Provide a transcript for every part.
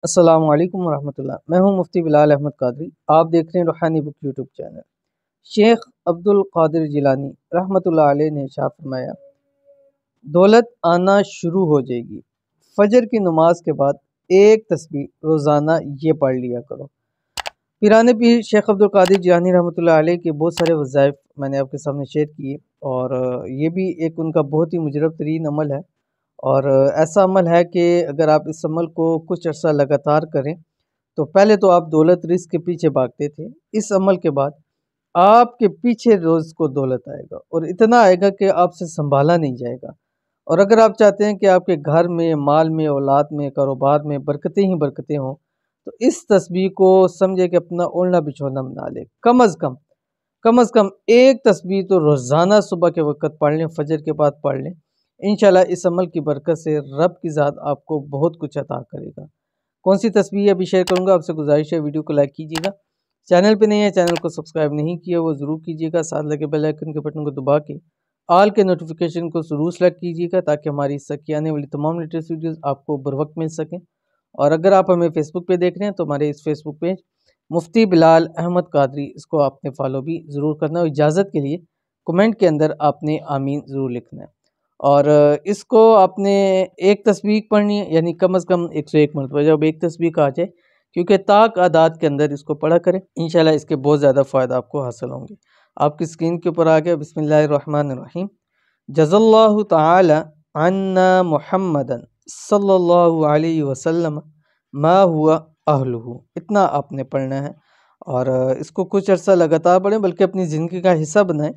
अस्सलाम वालेकुम रहमतुल्लाह। मैं हूं मुफ्ती बिलाल अहमद कादरी। आप देख रहे हैं Ruhani book YouTube channel. Sheikh Abdul Qadir Jilani रहमतुल्लाह अलैह ने इरशाद फरमाया, दौलत आना शुरू हो जाएगी। फजर की नमाज के बाद एक तस्बीह रोज़ाना ये पढ़ लिया करो। पिराने पीर शेख अब्दुल कादिर जिलानी रहमतुल्लाह अलैह के बहुत सारे वज़ाइफ मैंने आपके सामने शेयर किए और ये भी एक उनका बहुत ही मुजरब तरीन अमल है। और ऐसा अमल है कि अगर आप इस अमल को कुछ अर्सा लगातार करें तो पहले तो आप दौलत रिस्क के पीछे भागते थे। इस अमल के बाद आपके पीछे रोज़ को दौलत आएगा और इतना आएगा कि आपसे संभाला नहीं जाएगा। और अगर आप चाहते हैं कि आपके घर में, माल में, औलाद में, कारोबार में बरकतें ही बरकतें हों, तो इस तस्बीह को समझे कि अपना ओढ़ना बिछोना बना ले। कम अज़ कम एक तस्बीह तो रोज़ाना सुबह के वक़्त पढ़ लें, फजर के बाद पढ़ लें। इंशाल्लाह इस अमल की बरकत से रब की ज़ात आपको बहुत कुछ अता करेगा। कौन सी तस्वीर अभी शेयर करूंगा, आपसे गुजारिश है वीडियो को लाइक कीजिएगा। चैनल पे नहीं है, चैनल को सब्सक्राइब नहीं किया वो ज़रूर कीजिएगा। साथ लगे बेल आइकन के बटन को दबा के ऑल के नोटिफिकेशन को ज़रूर सेलेक्ट कीजिएगा ताकि हमारी इस की आने वाली तमाम लेटेस्ट वीडियोस आपको बर वक्त मिल सकें। और अगर आप हमें फेसबुक पे देख रहे हैं तो हमारे इस फेसबुक पेज मुफ्ती बिलाल अहमद कादरी, इसको आपने फॉलो भी ज़रूर करना है। और इजाज़त के लिए कमेंट के अंदर आपने आमीन ज़रूर लिखना है। और इसको आपने एक तस्बीह पढ़नी है, यानी कम अज़ कम 101 मरतबा जब एक तस्बीह का आ जाए, क्योंकि ताक आदात के अंदर इसको पढ़ा करें। इंशाल्लाह इसके बहुत ज़्यादा फ़ायदा आपको हासिल होंगे। आपकी स्क्रीन के ऊपर आ गया बिस्मिल्लाहिर्रहमानिर्रहीम। जज़ल्लाहु तआला अन्ना मुहम्मदन सल्लल्लाहु अलैहि वसल्लम मा हुआ अहलुहु। इतना आपने पढ़ना है और इसको कुछ अर्सा लगातार पढ़ें, बल्कि अपनी ज़िंदगी का हिस्सा बनाएं।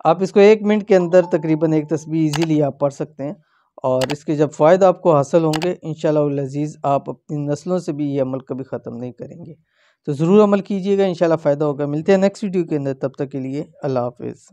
आप इसको 1 मिनट के अंदर तकरीबन एक तस्बीह ईज़िली आप पढ़ सकते हैं और इसके जब फ़ायदा आपको हासिल होंगे इंशाअल्लाह अज़ीज़, आप अपनी नस्लों से भी ये अमल कभी ख़त्म नहीं करेंगे। तो ज़रूर अमल कीजिएगा, इंशाअल्लाह फ़ायदा होगा। मिलते हैं नेक्स्ट वीडियो के अंदर, तब तक के लिए अल्लाह हाफ़िज़।